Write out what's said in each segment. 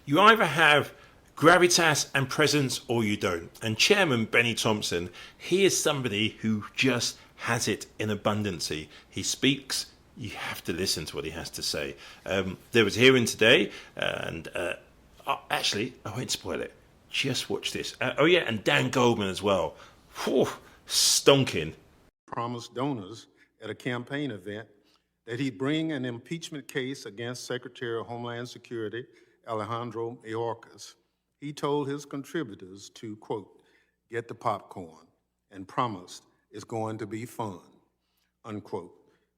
You either have gravitas and presence or you don't. And Chairman Bennie Tompson, he is somebody who just has it in abundancy. He speaks, you have to listen to what he has to say. There was a hearing today, and actually, I won't spoil it. Just watch this. And Dan Goldman as well. Whew, stonking. Promised donors at a campaign event that he'd bring an impeachment case against Secretary of Homeland Security Alejandro Mayorkas. He told his contributors to, quote, get the popcorn, and promised it's going to be fun, unquote.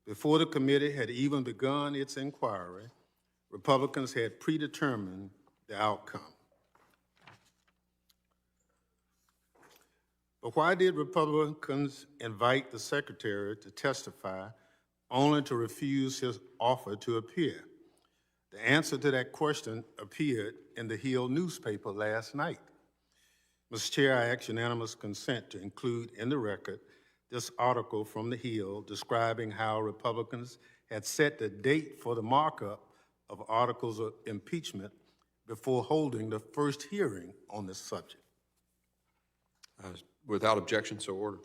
Before the committee had even begun its inquiry, Republicans had predetermined the outcome. But why did Republicans invite the Secretary to testify only to refuse his offer to appear? The answer to that question appeared in the Hill newspaper last night. Mr. Chair, I ask unanimous consent to include in the record this article from the Hill describing how Republicans had set the date for the markup of articles of impeachment before holding the first hearing on this subject. Without objection, so ordered.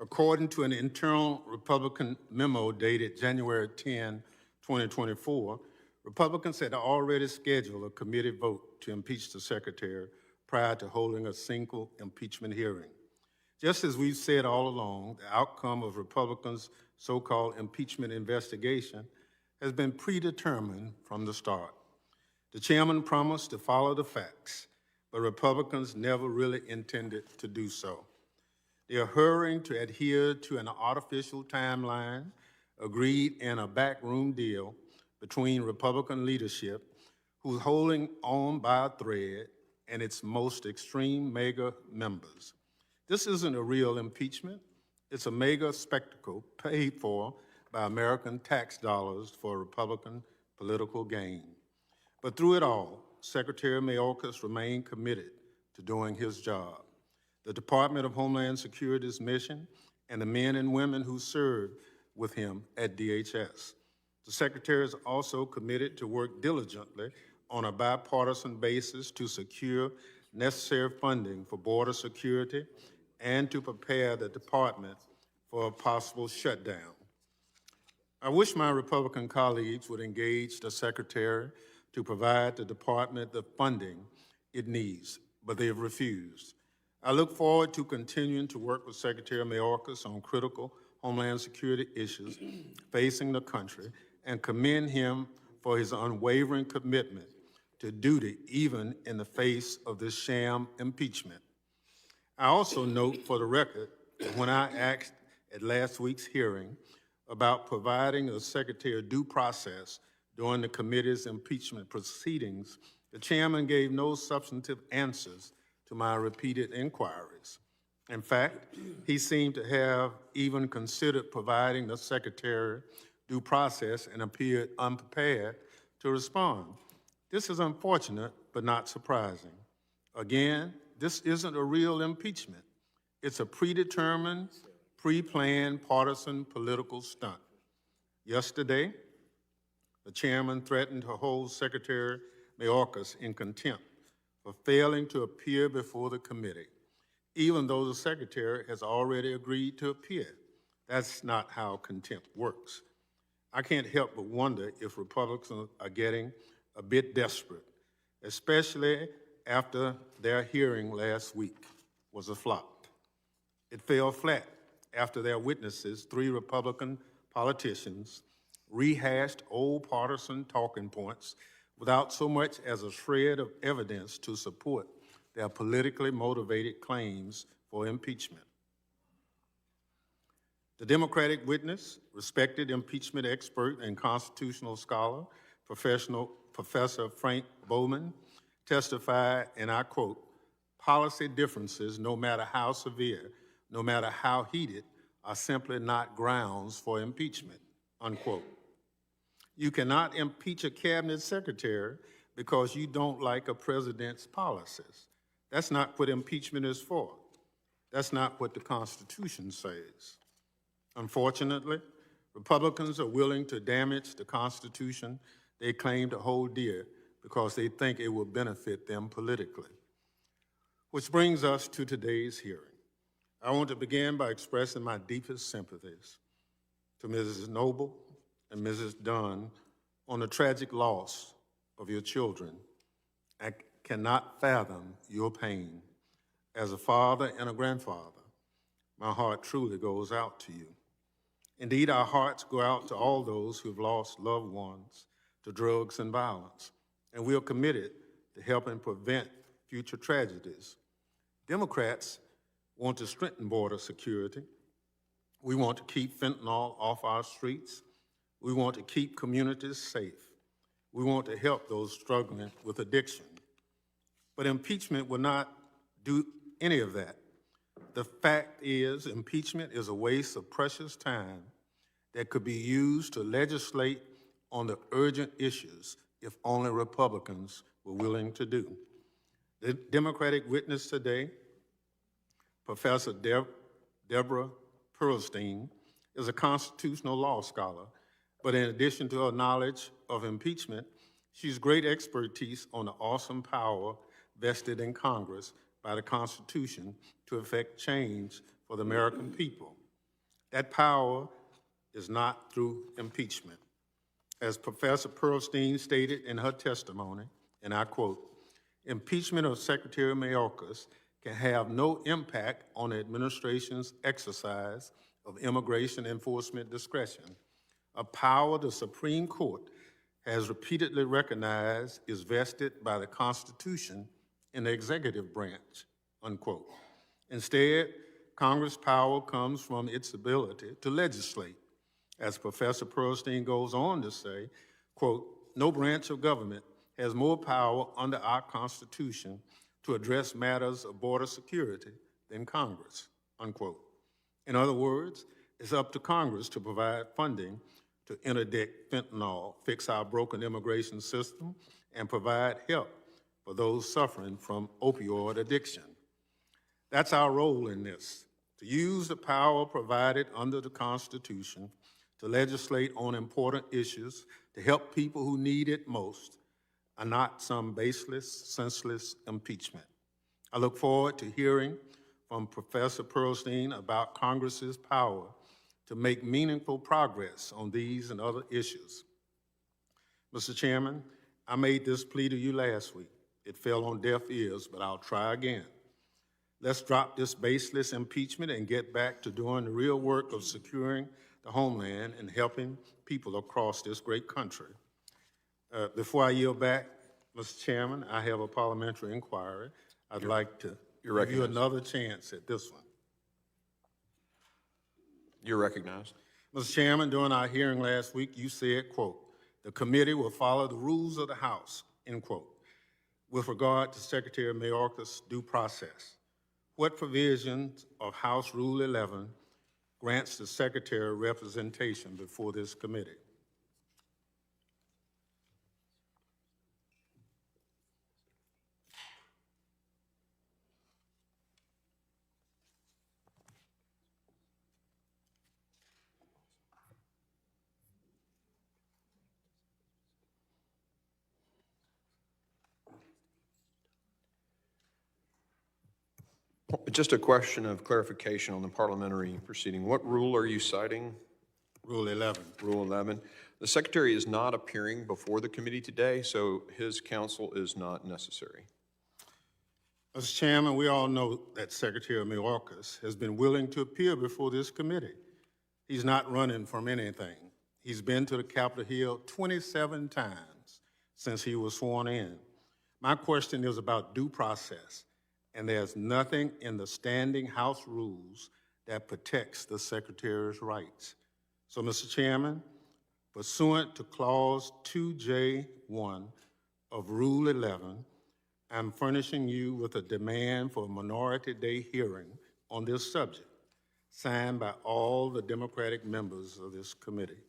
According to an internal Republican memo dated January 10, 2024, Republicans had already scheduled a committee vote to impeach the Secretary prior to holding a single impeachment hearing. Just as we've said all along, the outcome of Republicans' so-called impeachment investigation has been predetermined from the start. The chairman promised to follow the facts, but Republicans never really intended to do so. They are hurrying to adhere to an artificial timeline agreed in a backroom deal between Republican leadership, who's holding on by a thread, and its most extreme mega members. This isn't a real impeachment. It's a mega spectacle paid for by American tax dollars for Republican political gain. But through it all, Secretary Mayorkas remained committed to doing his job. The Department of Homeland Security's mission and the men and women who served with him at DHS. The Secretary is also committed to work diligently on a bipartisan basis to secure necessary funding for border security and to prepare the department for a possible shutdown. I wish my Republican colleagues would engage the Secretary to provide the department the funding it needs, but they have refused. I look forward to continuing to work with Secretary Mayorkas on critical Homeland Security issues facing the country and commend him for his unwavering commitment to duty even in the face of this sham impeachment. I also note for the record that when I asked at last week's hearing about providing the Secretary due process during the committee's impeachment proceedings, the chairman gave no substantive answers to my repeated inquiries. In fact, he seemed to have even considered providing the Secretary due process and appeared unprepared to respond. This is unfortunate, but not surprising. Again, this isn't a real impeachment. It's a predetermined, pre-planned partisan political stunt. Yesterday, the chairman threatened to hold Secretary Mayorkas in contempt for failing to appear before the committee, even though the Secretary has already agreed to appear. That's not how contempt works. I can't help but wonder if Republicans are getting a bit desperate, especially after their hearing last week was a flop. It fell flat after their witnesses, 3 Republican politicians, rehashed old partisan talking points without so much as a shred of evidence to support their politically motivated claims for impeachment. The Democratic witness, respected impeachment expert and constitutional scholar, Professor Frank Bowman, testified, and I quote, "Policy differences, no matter how severe, no matter how heated, are simply not grounds for impeachment," unquote. You cannot impeach a cabinet secretary because you don't like a president's policies. That's not what impeachment is for. That's not what the Constitution says. Unfortunately, Republicans are willing to damage the Constitution they claim to hold dear because they think it will benefit them politically. Which brings us to today's hearing. I want to begin by expressing my deepest sympathies to Mrs. Noble and Mrs. Dunn on the tragic loss of your children. I cannot fathom your pain. As a father and a grandfather, my heart truly goes out to you. Indeed, our hearts go out to all those who've lost loved ones to drugs and violence, and we are committed to helping prevent future tragedies. Democrats want to strengthen border security. We want to keep fentanyl off our streets. We want to keep communities safe. We want to help those struggling with addiction. But impeachment will not do any of that. The fact is, impeachment is a waste of precious time that could be used to legislate on the urgent issues if only Republicans were willing to do. The Democratic witness today, Professor Deborah Pearlstein, is a constitutional law scholar, but in addition to her knowledge of impeachment, she's great expertise on the awesome power vested in Congress by the Constitution to effect change for the American people. That power is not through impeachment. As Professor Pearlstein stated in her testimony, and I quote, "Impeachment of Secretary Mayorkas can have no impact on the administration's exercise of immigration enforcement discretion, a power the Supreme Court has repeatedly recognized is vested by the Constitution in the executive branch," unquote. Instead, Congress' power comes from its ability to legislate. As Professor Pearlstein goes on to say, quote, "No branch of government has more power under our Constitution to address matters of border security than Congress," unquote. In other words, it's up to Congress to provide funding to interdict fentanyl, fix our broken immigration system, and provide help for those suffering from opioid addiction. That's our role in this, to use the power provided under the Constitution to legislate on important issues to help people who need it most, and not some baseless, senseless impeachment. I look forward to hearing from Professor Pearlstein about Congress's power to make meaningful progress on these and other issues. Mr. Chairman, I made this plea to you last week. It fell on deaf ears, but I'll try again. Let's drop this baseless impeachment and get back to doing the real work of securing the homeland and helping people across this great country. Before I yield back, Mr. Chairman, I have a parliamentary inquiry. I'd like to give you another chance at this one. You're recognized. Mr. Chairman, during our hearing last week, you said, quote, "The committee will follow the rules of the House," end quote, with regard to Secretary Mayorkas' due process. What provisions of House Rule 11 grants the Secretary representation before this committee? Just a question of clarification on the parliamentary proceeding. What rule are you citing? Rule 11. Rule 11. The Secretary is not appearing before the committee today, so his counsel is not necessary. Mr. Chairman, we all know that Secretary Mayorkas has been willing to appear before this committee. He's not running from anything. He's been to the Capitol Hill 27 times since he was sworn in. My question is about due process, and there's nothing in the standing House rules that protects the Secretary's rights. So, Mr. Chairman, pursuant to Clause 2J1 of Rule 11, I'm furnishing you with a demand for a Minority Day hearing on this subject, signed by all the Democratic members of this committee.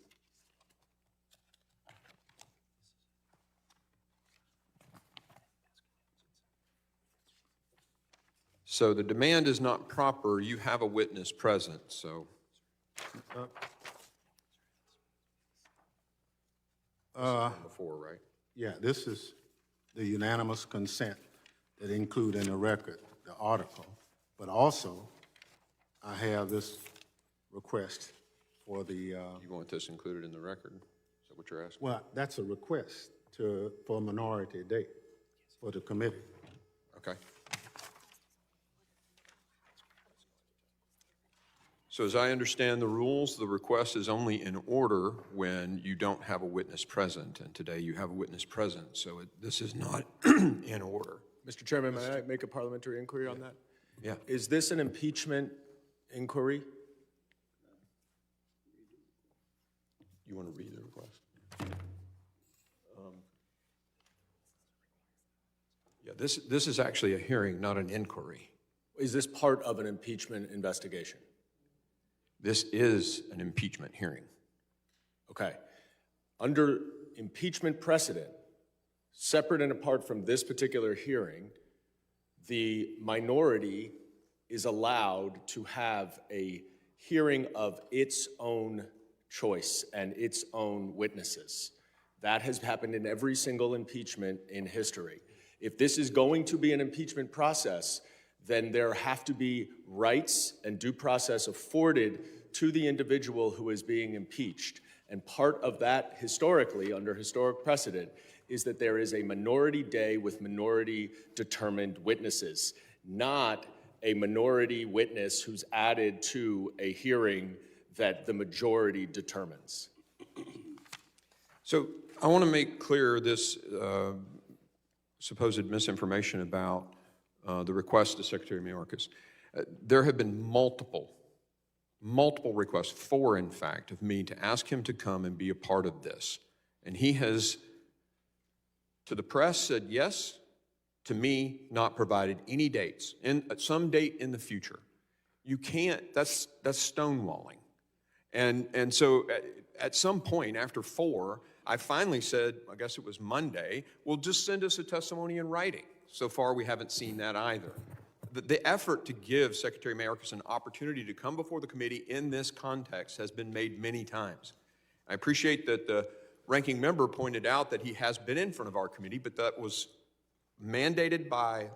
So the demand is not proper. You have a witness present, so. Before, right? Yeah, this is the unanimous consent that include in the record the article, but also I have this request for the, You want this included in the record? Is that what you're asking? well, that's a request for a minority date for the committee. Okay. So as I understand the rules, the request is only in order when you don't have a witness present, and today you have a witness present, so this is not in order. Mr. Chairman, may I make a parliamentary inquiry on that? Yeah. Is this an impeachment inquiry? You want to read the request? Yeah, this is actually a hearing, not an inquiry. Is this part of an impeachment investigation? This is an impeachment hearing. Okay. Under impeachment precedent, separate and apart from this particular hearing, the minority is allowed to have a hearing of its own choice and its own witnesses. That has happened in every single impeachment in history. If this is going to be an impeachment process, then there have to be rights and due process afforded to the individual who is being impeached. And part of that, historically, under historic precedent, is that there is a minority day with minority-determined witnesses, not a minority witness who's added to a hearing that the majority determines. So I want to make clear this supposed misinformation about the request to Secretary Mayorkas. There have been multiple requests, 4 in fact, of me to ask him to come and be a part of this. And he has, to the press, said yes, to me, not provided any dates, at some date in the future. You can't, that's stonewalling. And so at some point after 4, I finally said, I guess it was Monday, well, just send us a testimony in writing. So far, we haven't seen that either. The effort to give Secretary Mayorkas an opportunity to come before the committee in this context has been made many times. I appreciate that the ranking member pointed out that he has been in front of our committee, but that was mandated by,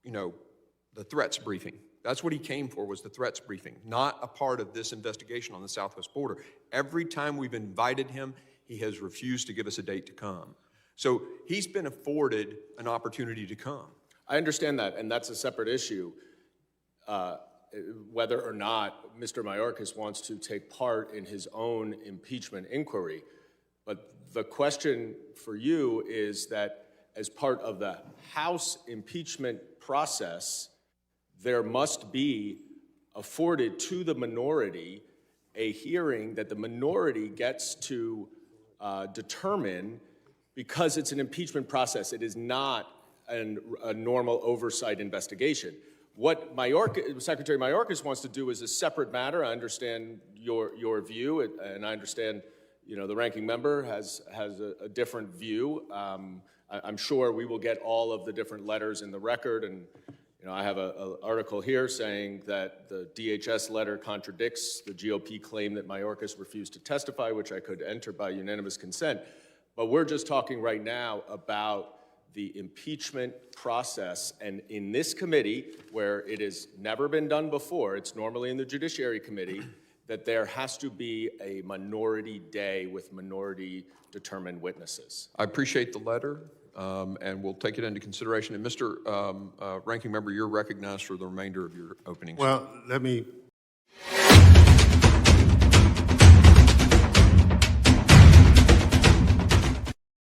the threats briefing. That's what he came for, was the threats briefing, not a part of this investigation on the southwest border. Every time we've invited him, he has refused to give us a date to come. So he's been afforded an opportunity to come. I understand that, and that's a separate issue, whether or not Mr. Mayorkas wants to take part in his own impeachment inquiry. But the question for you is that as part of the House impeachment process, there must be afforded to the minority a hearing that the minority gets to determine, because it's an impeachment process. It is not a normal oversight investigation. What Secretary Mayorkas wants to do is a separate matter. I understand your view, and I understand the ranking member has a different view. I'm sure we will get all of the different letters in the record, and I have an article here saying that the DHS letter contradicts the GOP claim that Mayorkas refused to testify, which I could enter by unanimous consent. But we're just talking right now about the impeachment process, and in this committee, where it has never been done before, it's normally in the Judiciary Committee, that there has to be a minority day with minority-determined witnesses. I appreciate the letter, and we'll take it into consideration. And Mr. Ranking Member, you're recognized for the remainder of your opening. Well, let me